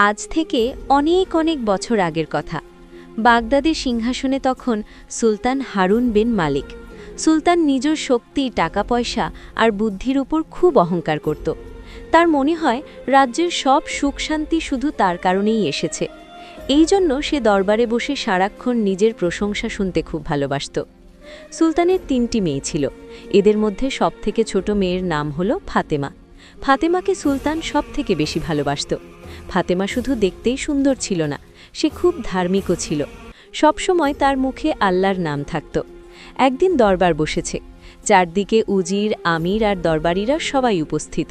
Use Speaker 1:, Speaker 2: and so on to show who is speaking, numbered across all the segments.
Speaker 1: আজ থেকে অনেক অনেক বছর আগের কথা। বাগদাদের সিংহাসনে তখন সুলতান হারুন বিন মালিক। সুলতান নিজের শক্তি, টাকা পয়সা আর বুদ্ধির উপর খুব অহংকার করত। তার মনে হয় রাজ্যের সব সুখ শান্তি শুধু তার কারণেই এসেছে। এই জন্য সে দরবারে বসে সারাক্ষণ নিজের প্রশংসা শুনতে খুব ভালোবাসত। সুলতানের ৩টি মেয়ে ছিল। এদের মধ্যে সবথেকে ছোট মেয়ের নাম হল ফাতেমা। ফাতেমাকে সুলতান সবথেকে বেশি ভালোবাসত। ফাতেমা শুধু দেখতেই সুন্দর ছিল না, সে খুব ধার্মিকও ছিল। সবসময় তার মুখে আল্লাহর নাম থাকত। একদিন দরবার বসেছে, চারদিকে উজির, আমির আর দরবারিরা সবাই উপস্থিত।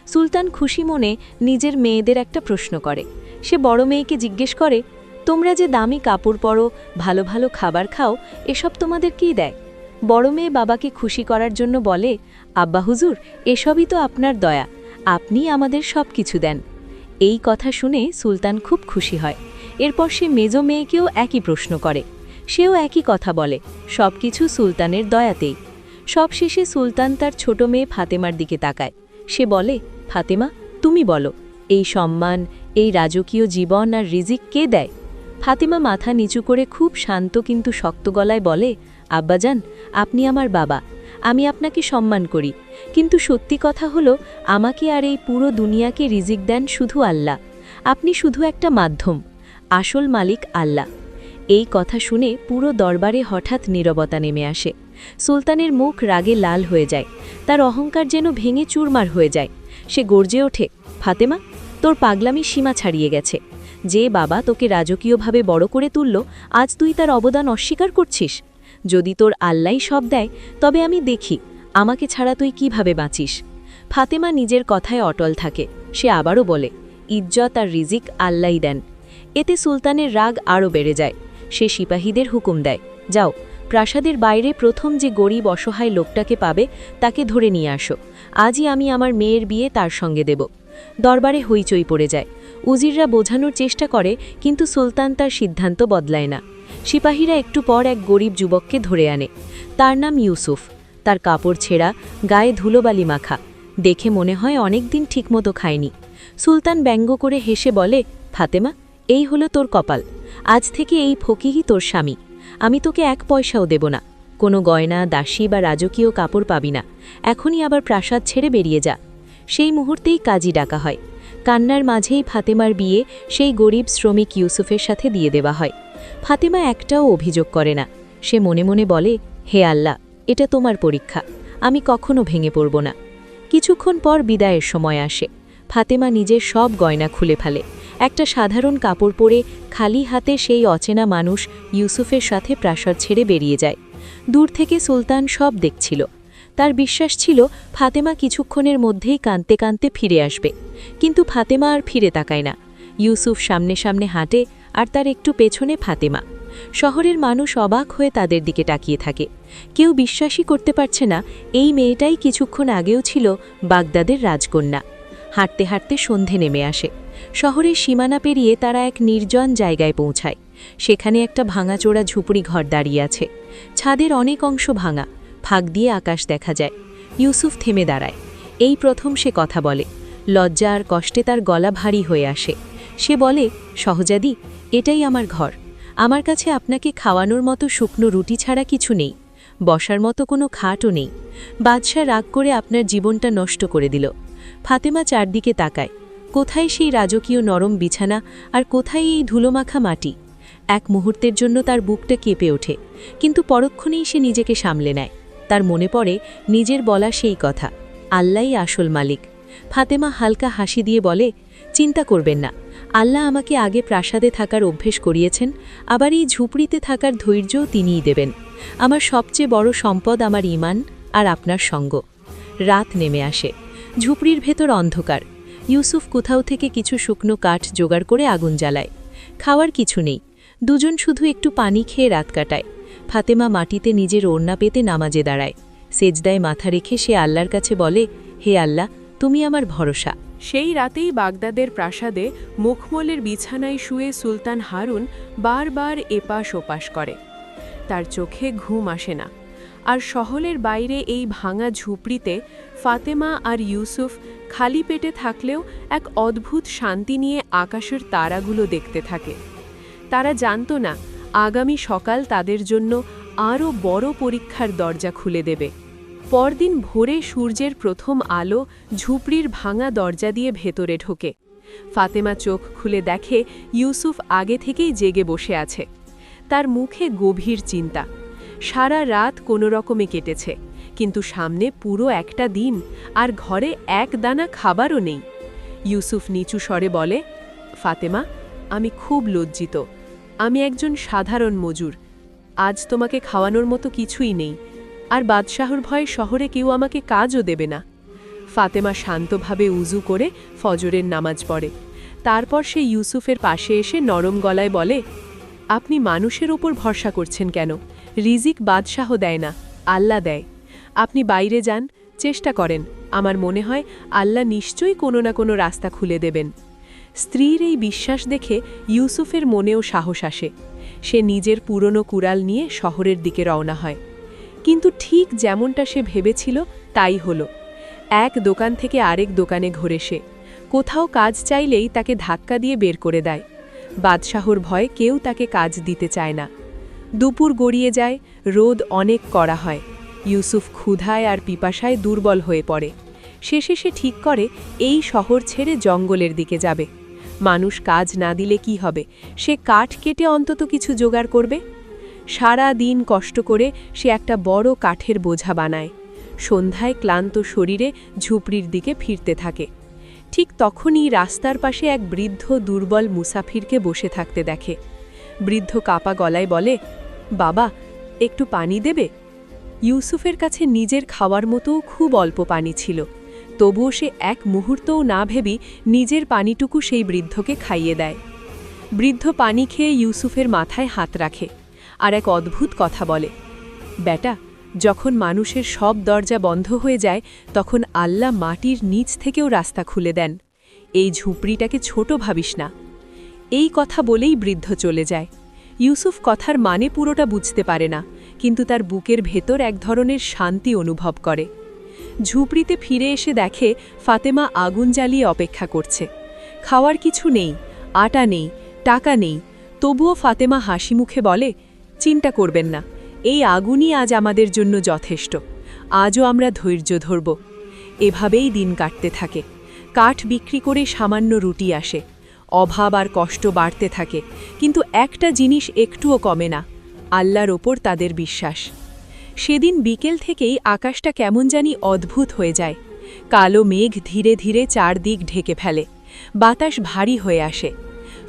Speaker 1: সুলতান খুশি মনে নিজের মেয়েদের একটা প্রশ্ন করে। সে বড় মেয়েকে জিজ্ঞেস করে, তোমরা যে দামি কাপড় পরো, ভালো ভালো খাবার খাও, এসব তোমাদের কী দেয়? বড় মেয়ে বাবাকে খুশি করার জন্য বলে, আব্বা হুজুর, এসবই তো আপনার দয়া, আপনি আমাদের সব কিছু দেন। এই কথা শুনে সুলতান খুব খুশি হয়। এরপর সে মেজ মেয়েকেও একই প্রশ্ন করে। সেও একই কথা বলে, সব কিছু সুলতানের দয়াতেই। সবশেষে সুলতান তার ছোট মেয়ে ফাতেমার দিকে তাকায়। সে বলে, ফাতেমা, তুমি বলো, এই সম্মান, এই রাজকীয় জীবন আর রিজিক কে দেয়? ফাতেমা মাথা নিচু করে খুব শান্ত কিন্তু শক্ত গলায় বলে, আব্বাজান, আপনি আমার বাবা, আমি আপনাকে সম্মান করি, কিন্তু সত্যি কথা হলো আমাকে আর এই পুরো দুনিয়াকে রিজিক দেন শুধু আল্লাহ। আপনি শুধু একটা মাধ্যম, আসল মালিক আল্লাহ। এই কথা শুনে পুরো দরবারে হঠাৎ নীরবতা নেমে আসে। সুলতানের মুখ রাগে লাল হয়ে যায়, তার অহংকার যেন ভেঙে চুরমার হয়ে যায়। সে গর্জে ওঠে, ফাতেমা, তোর পাগলামি সীমা ছাড়িয়ে গেছে। যে বাবা তোকে রাজকীয়ভাবে বড় করে তুলল, আজ তুই তার অবদান অস্বীকার করছিস? যদি তোর আল্লাহই সব দেয়, তবে আমি দেখি আমাকে ছাড়া তুই কিভাবে বাঁচিস। ফাতেমা নিজের কথায় অটল থাকে। সে আবারও বলে, ইজ্জত আর রিজিক আল্লাহই দেন। এতে সুলতানের রাগ আরও বেড়ে যায়। সে সিপাহীদের হুকুম দেয়, যাও, প্রাসাদের বাইরে প্রথম যে গরিব অসহায় লোকটাকে পাবে তাকে ধরে নিয়ে আসো। আজই আমি আমার মেয়ের বিয়ে তার সঙ্গে দেব। দরবারে হইচই পড়ে যায়। উজিররা বোঝানোর চেষ্টা করে, কিন্তু সুলতান তার সিদ্ধান্ত বদলায় না। সিপাহীরা একটু পর এক গরিব যুবককে ধরে আনে। তার নাম ইউসুফ। তার কাপড় ছেঁড়া, গায়ে ধুলোবালি মাখা, দেখে মনে হয় অনেক দিন ঠিকমতো খায়নি। সুলতান ব্যঙ্গ করে হেসে বলে, ফাতেমা, এই হলো তোর কপাল, আজ থেকে এই ফকিরই তোর স্বামী। আমি তোকে এক পয়সাও দেব না, কোনো গয়না, দাসী বা রাজকীয় কাপড় পাবি না। এখনই আবার প্রাসাদ ছেড়ে বেরিয়ে যা। সেই মুহূর্তেই কাজী ডাকা হয়। কান্নার মাঝেই ফাতেমার বিয়ে সেই গরিব শ্রমিক ইউসুফের সাথে দিয়ে দেওয়া হয়। ফাতেমা একটাও অভিযোগ করে না। সে মনে মনে বলে, হে আল্লাহ, এটা তোমার পরীক্ষা, আমি কখনো ভেঙে পড়ব না। কিছুক্ষণ পর বিদায়ের সময় আসে। ফাতেমা নিজের সব গয়না খুলে ফেলে। একটা সাধারণ কাপড় পরে খালি হাতে সেই অচেনা মানুষ ইউসুফের সাথে প্রাসাদ ছেড়ে বেরিয়ে যায়। দূর থেকে সুলতান সব দেখছিল। তার বিশ্বাস ছিল ফাতেমা কিছুক্ষণের মধ্যেই কাঁদতে কাঁদতে ফিরে আসবে, কিন্তু ফাতেমা আর ফিরে তাকায় না। ইউসুফ সামনে সামনে হাঁটে, আর তার একটু পেছনে ফাতেমা। শহরের মানুষ অবাক হয়ে তাদের দিকে তাকিয়ে থাকে। কেউ বিশ্বাসই করতে পারছে না এই মেয়েটাই কিছুক্ষণ আগেও ছিল বাগদাদের রাজকন্যা। হাঁটতে হাঁটতে সন্ধে নেমে আসে। শহরের সীমানা পেরিয়ে তারা এক নির্জন জায়গায় পৌঁছায়। সেখানে একটা ভাঙাচোরা ঝুপড়ি ঘর দাঁড়িয়ে আছে। ছাদের অনেক অংশ ভাঙা, ফাঁক দিয়ে আকাশ দেখা যায়। ইউসুফ থেমে দাঁড়ায়। এই প্রথম সে কথা বলে। লজ্জা আর কষ্টে তার গলা ভারী হয়ে আসে। সে বলে, সহজাদি, এটাই আমার ঘর। আমার কাছে আপনাকে খাওয়ানোর মতো শুকনো রুটি ছাড়া কিছু নেই, বসার মতো কোনো খাটও নেই। বাদশা রাগ করে আপনার জীবনটা নষ্ট করে দিল। ফাতেমা চারদিকে তাকায়। কোথায় সেই রাজকীয় নরম বিছানা, আর কোথায় এই ধুলোমাখা মাটি? এক মুহূর্তের জন্য তার বুকটা কেঁপে ওঠে, কিন্তু পরক্ষণেই সে নিজেকে সামলে নেয়। তার মনে পড়ে নিজের বলা সেই কথা, আল্লাহই আসল মালিক। ফাতেমা হালকা হাসি দিয়ে বলে, চিন্তা করবেন না, আল্লাহ আমাকে আগে প্রাসাদে থাকার অভ্যেস করিয়েছেন, আবার এই ঝুপড়িতে থাকার ধৈর্যও তিনিই দেবেন। আমার সবচেয়ে বড় সম্পদ আমার ঈমান আর আপনার সঙ্গ। রাত নেমে আসে। ঝুপড়ির ভেতর অন্ধকার। ইউসুফ কোথাও থেকে কিছু শুকনো কাঠ জোগাড় করে আগুন জ্বালায়। খাওয়ার কিছু নেই। দুজন শুধু একটু পানি খেয়ে রাত কাটায়। ফাতেমা মাটিতে নিজের ওড়না পেতে নামাজে দাঁড়ায়। সেজদায় মাথা রেখে সে আল্লাহর কাছে বলে, হে আল্লাহ, তুমি আমার ভরসা।
Speaker 2: সেই রাতেই বাগদাদের প্রাসাদে মুখমলের বিছানায় শুয়ে সুলতান হারুন বারবার এপাশ ওপাশ করে। তার চোখে ঘুম আসে না। আর শহরের বাইরে এই ভাঙা ঝুপড়িতে ফাতেমা আর ইউসুফ খালি পেটে থাকলেও এক অদ্ভুত শান্তি নিয়ে আকাশের তারাগুলো দেখতে থাকে। তারা জানত না আগামী সকাল তাদের জন্য আরও বড় পরীক্ষার দরজা খুলে দেবে। পরদিন ভোরে সূর্যের প্রথম আলো ঝুপড়ির ভাঙা দরজা দিয়ে ভেতরে ঢোকে। ফাতেমা চোখ খুলে দেখে ইউসুফ আগে থেকেই জেগে বসে আছে। তার মুখে গভীর চিন্তা। সারা রাত কোনো রকমে কেটেছে, কিন্তু সামনে পুরো একটা দিন, আর ঘরে এক দানা খাবারও নেই। ইউসুফ নিচু স্বরে বলে, ফাতেমা, আমি খুব লজ্জিত। আমি একজন সাধারণ মজুর। আজ তোমাকে খাওয়ানোর মতো কিছুই নেই, আর বাদশাহর ভয়ে শহরে কেউ আমাকে কাজও দেবে না। ফাতেমা শান্তভাবে উজু করে ফজরের নামাজ পড়ে। তারপর সে ইউসুফের পাশে এসে নরম গলায় বলে, আপনি মানুষের ওপর ভরসা করছেন কেন? রিজিক বাদশাহ দেয় না, আল্লাহ দেয়। আপনি বাইরে যান, চেষ্টা করেন। আমার মনে হয় আল্লাহ নিশ্চয়ই কোনো না কোনো রাস্তা খুলে দেবেন। স্ত্রীর এই বিশ্বাস দেখে ইউসুফের মনেও সাহস আসে। সে নিজের পুরনো কুড়াল নিয়ে শহরের দিকে রওনা হয়। কিন্তু ঠিক যেমনটা সে ভেবেছিল তাই হলো। এক দোকান থেকে আরেক দোকানে ঘুরে সে কোথাও কাজ চাইলেই তাকে ধাক্কা দিয়ে বের করে দেয়। বাদশাহর ভয়ে কেউ তাকে কাজ দিতে চায় না। দুপুর গড়িয়ে যায়, রোদ অনেক কড়া হয়। ইউসুফ ক্ষুধায় আর পিপাসায় দুর্বল হয়ে পড়ে। শেষে সে ঠিক করে এই শহর ছেড়ে জঙ্গলের দিকে যাবে। মানুষ কাজ না দিলে কি হবে, সে কাঠ কেটে অন্তত কিছু জোগাড় করবে। সারা দিন কষ্ট করে সে একটা বড় কাঠের বোঝা বানায়। সন্ধ্যায় ক্লান্ত শরীরে ঝুপড়ির দিকে ফিরতে থাকে। ঠিক তখনই রাস্তার পাশে এক বৃদ্ধ দুর্বল মুসাফিরকে বসে থাকতে দেখে। বৃদ্ধ কাপা গলায় বলে, বাবা, একটু পানি দেবে? ইউসুফের কাছে নিজের খাওয়ার মতোও খুব অল্প পানি ছিল, তবুও সে এক মুহূর্তও না ভেবে নিজের পানিটুকু সেই বৃদ্ধকে খাইয়ে দেয়। বৃদ্ধ পানি খেয়ে ইউসুফের মাথায় হাত রাখে আর এক অদ্ভুত কথা বলে, বেটা, যখন মানুষের সব দরজা বন্ধ হয়ে যায় তখন আল্লাহ মাটির নিচ থেকেও রাস্তা খুলে দেন। এই ঝুপড়িটাকে ছোট ভাবিস না। এই কথা বলেই বৃদ্ধ চলে যায়। ইউসুফ কথার মানে পুরোটা বুঝতে পারে না, কিন্তু তার বুকের ভেতর এক ধরনের শান্তি অনুভব করে। ঝুপড়িতে ফিরে এসে দেখে ফাতেমা আগুন জ্বালিয়ে অপেক্ষা করছে। খাওয়ার কিছু নেই, আটা নেই, টাকা নেই, তবুও ফাতেমা হাসি মুখে বলে, চিন্তা করবেন না, এই আগুনই আজ আমাদের জন্য যথেষ্ট। আজও আমরা ধৈর্য ধরব। এভাবেই দিন কাটতে থাকে। কাঠ বিক্রি করে সামান্য রুটি আসে। অভাব আর কষ্ট বাড়তে থাকে, কিন্তু একটা জিনিস একটুও কমে না, আল্লাহর ওপর তাদের বিশ্বাস। সেদিন বিকেল থেকেই আকাশটা কেমন জানি অদ্ভুত হয়ে যায়। কালো মেঘ ধীরে ধীরে চারদিক ঢেকে ফেলে। বাতাস ভারী হয়ে আসে।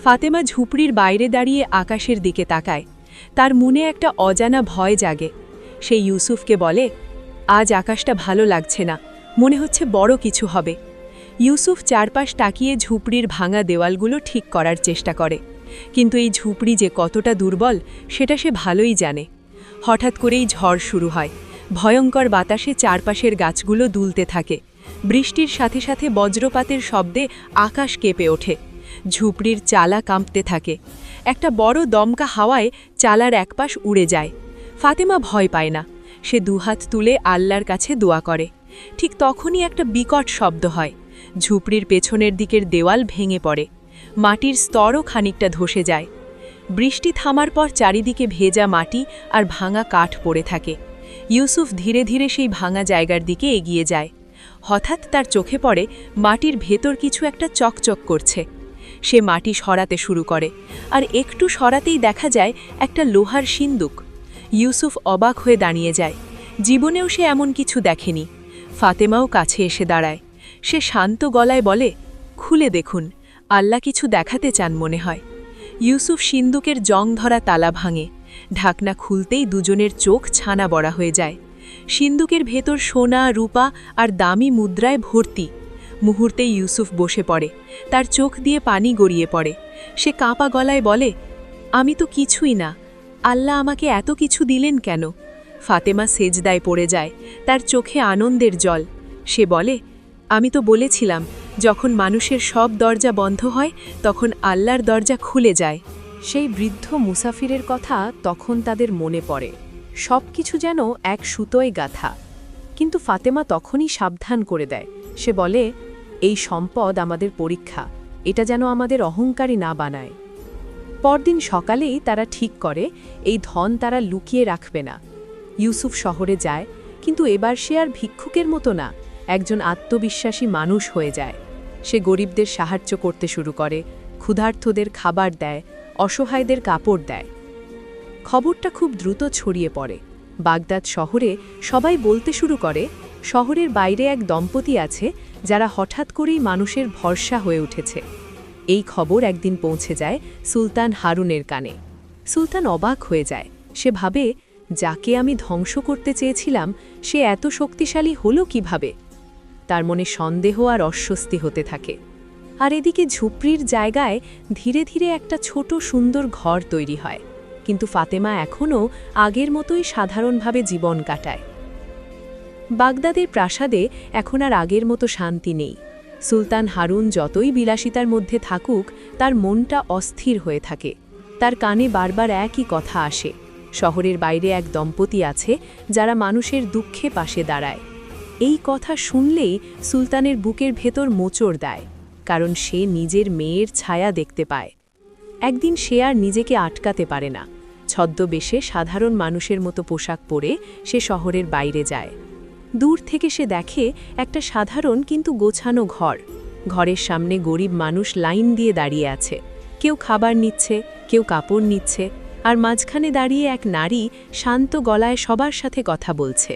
Speaker 2: ফাতেমা ঝুপড়ির বাইরে দাঁড়িয়ে আকাশের দিকে তাকায়। তার মনে একটা অজানা ভয় জাগে। সে ইউসুফকে বলে, আজ আকাশটা ভালো লাগছে না, মনে হচ্ছে বড় কিছু হবে। ইউসুফ চারপাশ তাকিয়ে ঝুপড়ির ভাঙা দেওয়ালগুলো ঠিক করার চেষ্টা করে, কিন্তু এই ঝুপড়ি যে কতটা দুর্বল সেটা সে ভালোই জানে। হঠাৎ করেই ঝড় শুরু হয়। ভয়ঙ্কর বাতাসে চারপাশের গাছগুলো দুলতে থাকে। বৃষ্টির সাথে সাথে বজ্রপাতের শব্দে আকাশ কেঁপে ওঠে। ঝুপড়ির চালা কাঁপতে থাকে। একটা বড় দমকা হাওয়ায় চালার একপাশ উড়ে যায়। ফাতেমা ভয় পায় না। সে দুহাত তুলে আল্লাহর কাছে দোয়া করে। ঠিক তখনই একটা বিকট শব্দ হয়। ঝুপড়ির পেছনের দিকের দেওয়াল ভেঙে পড়ে। মাটির স্তরও খানিকটা ধসে যায়। বৃষ্টি থামার পর চারিদিকে ভেজা মাটি আর ভাঙা কাঠ পড়ে থাকে। ইউসুফ ধীরে ধীরে সেই ভাঙা জায়গার দিকে এগিয়ে যায়। হঠাৎ তার চোখে পড়ে মাটির ভেতর কিছু একটা চকচক করছে। সে মাটি সরাতে শুরু করে, আর একটু সরাতেই দেখা যায় একটা লোহার সিন্দুক। ইউসুফ অবাক হয়ে দাঁড়িয়ে যায়। জীবনেও সে এমন কিছু দেখেনি। ফাতেমাও কাছে এসে দাঁড়ায়। সে শান্ত গলায় বলে, খুলে দেখুন, আল্লাহ কিছু দেখাতে চান মনে হয়। ইউসুফ সিন্দুকের জং ধরা তালা ভাঙে। ঢাকনা খুলতেই দুজনের চোখ ছানা বড়া হয়ে যায়। সিন্দুকের ভেতর সোনা, রূপা আর দামি মুদ্রায় ভর্তি। মুহূর্তেই ইউসুফ বসে পড়ে। তার চোখ দিয়ে পানি গড়িয়ে পড়ে। সে কাঁপা গলায় বলে, আমি তো কিছুই না, আল্লাহ আমাকে এত কিছু দিলেন কেন? ফাতেমা সেজদায় পড়ে যায়। তার চোখে আনন্দের জল। সে বলে, আমি তো বলেছিলাম, যখন মানুষের সব দরজা বন্ধ হয় তখন আল্লাহর দরজা খুলে যায়। সেই বৃদ্ধ মুসাফিরের কথা তখন তাদের মনে পড়ে। সব কিছু যেন এক সুতোয় গাঁথা। কিন্তু ফাতেমা তখনই সাবধান করে দেয়। সে বলে, এই সম্পদ আমাদের পরীক্ষা, এটা যেন আমাদের অহংকারী না বানায়। পরদিন সকালেই তারা ঠিক করে এই ধন তারা লুকিয়ে রাখবে না। ইউসুফ শহরে যায়, কিন্তু এবার সে আর ভিক্ষুকের মতো না, একজন আত্মবিশ্বাসী মানুষ হয়ে যায়। সে গরিবদের সাহায্য করতে শুরু করে, ক্ষুধার্তদের খাবার দেয়, অসহায়দের কাপড় দেয়। খবরটা খুব দ্রুত ছড়িয়ে পড়ে। বাগদাদ শহরে সবাই বলতে শুরু করে, শহরের বাইরে এক দম্পতি আছে যারা হঠাৎ করেই মানুষের ভরসা হয়ে উঠেছে। এই খবর একদিন পৌঁছে যায় সুলতান হারুনের কানে। সুলতান অবাক হয়ে যায়। সে ভাবে, যাকে আমি ধ্বংস করতে চেয়েছিলাম সে এত শক্তিশালী হলো কিভাবে? তার মনে সন্দেহ আর অস্বস্তি হতে থাকে। আর এদিকে ঝুপড়ির জায়গায় ধীরে ধীরে একটা ছোট সুন্দর ঘর তৈরি হয়। কিন্তু ফাতেমা এখনও আগের মতোই সাধারণভাবে জীবন কাটায়। বাগদাদের প্রাসাদে এখন আর আগের মতো শান্তি নেই। সুলতান হারুন যতই বিলাসিতার মধ্যে থাকুক, তার মনটা অস্থির হয়ে থাকে। তার কানে বারবার একই কথা আসে, শহরের বাইরে এক দম্পতি আছে যারা মানুষের দুঃখে পাশে দাঁড়ায়। এই কথা শুনলেই সুলতানের বুকের ভেতর মোচড় দেয়, কারণ সে নিজের মেয়ের ছায়া দেখতে পায়। একদিন সে আর নিজেকে আটকাতে পারে না। ছদ্মবেশে সাধারণ মানুষের মতো পোশাক পরে সে শহরের বাইরে যায়। দূর থেকে সে দেখে একটা সাধারণ কিন্তু গোছানো ঘর। ঘরের সামনে গরিব মানুষ লাইন দিয়ে দাঁড়িয়ে আছে, কেউ খাবার নিচ্ছে, কেউ কাপড় নিচ্ছে, আর মাঝখানে দাঁড়িয়ে এক নারী শান্ত গলায় সবার সাথে কথা বলছে।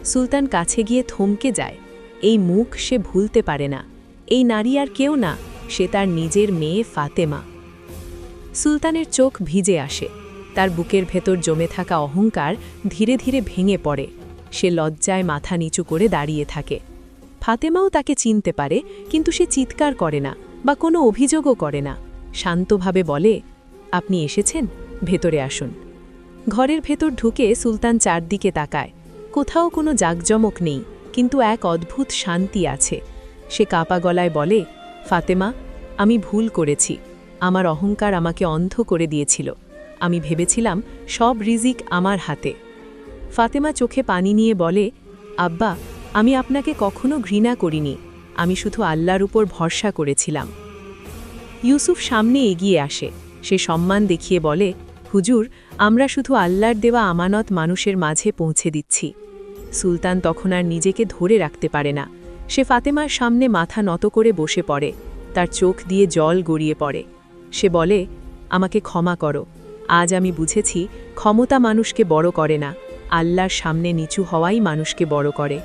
Speaker 2: সুলতান কাছে গিয়ে থমকে যায়। এই মুখ সে ভুলতে পারে না। এই নারী আর কেউ না, সে তার নিজের মেয়ে ফাতেমা। সুলতানের চোখ ভিজে আসে। তার বুকের ভেতর জমে থাকা অহংকার ধীরে ধীরে ভেঙে পড়ে। সে লজ্জায় মাথা নিচু করে দাঁড়িয়ে থাকে। ফাতেমাও তাকে চিনতে পারে, কিন্তু সে চিৎকার করে না বা কোনো অভিযোগও করে না। শান্তভাবে বলে, আপনি এসেছেন, ভেতরে আসুন। ঘরের ভেতর ঢুকে সুলতান চারদিকে তাকায়। কোথাও কোনো জাঁকজমক নেই, কিন্তু এক অদ্ভুত শান্তি আছে। সে কাঁপা গলায় বলে, ফাতেমা, আমি ভুল করেছি। আমার অহংকার আমাকে অন্ধ করে দিয়েছিল। আমি ভেবেছিলাম সব রিজিক আমার হাতে। ফাতেমা চোখে পানি নিয়ে বলে, আব্বা, আমি আপনাকে কখনো ঘৃণা করিনি। আমি শুধু আল্লাহর উপর ভরসা করেছিলাম। ইউসুফ সামনে এগিয়ে আসে। সে সম্মান দেখিয়ে বলে, হুজুর, আমরা শুধু আল্লাহর দেওয়া আমানত মানুষের মাঝে পৌঁছে দিচ্ছি। সুলতান তখন আর নিজেকে ধরে রাখতে পারে না। সে ফাতেমার সামনে মাথা নত করে বসে পড়ে। তার চোখ দিয়ে জল গড়িয়ে পড়ে। সে বলে, আমাকে ক্ষমা করো। আজ আমি বুঝেছি ক্ষমতা মানুষকে বড় করে না, আল্লাহর সামনে নিচু হওয়াই মানুষকে বড় করে।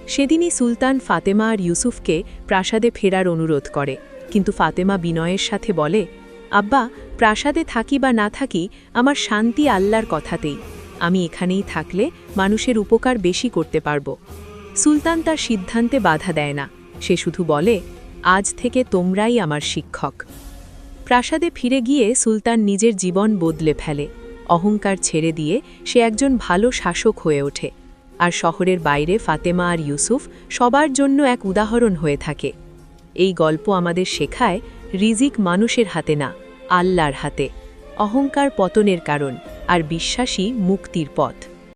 Speaker 2: সেদিনই সুলতান ফাতেমা আর ইউসুফকে প্রাসাদে ফেরার অনুরোধ করে, কিন্তু ফাতেমা বিনয়ের সাথে বলে, আব্বা, প্রাসাদে থাকি বা না থাকি, আমার শান্তি আল্লাহর কথাতেই। আমি এখানেই থাকলে মানুষের উপকার বেশি করতে পারব। সুলতান তার সিদ্ধান্তে বাধা দেয় না। সে শুধু বলে, আজ থেকে তোমরাই আমার শিক্ষক। প্রাসাদে ফিরে গিয়ে সুলতান নিজের জীবন বদলে ফেলে। অহংকার ছেড়ে দিয়ে সে একজন ভালো শাসক হয়ে ওঠে। আর শহরের বাইরে ফাতেমা আর ইউসুফ সবার জন্য এক উদাহরণ হয়ে থাকে। এই গল্প আমাদের শেখায়, রিজিক মানুষের হাতে না, আল্লাহর হাতে। অহংকার পতনের কারণ, আর বিশ্বাসী মুক্তির পথ।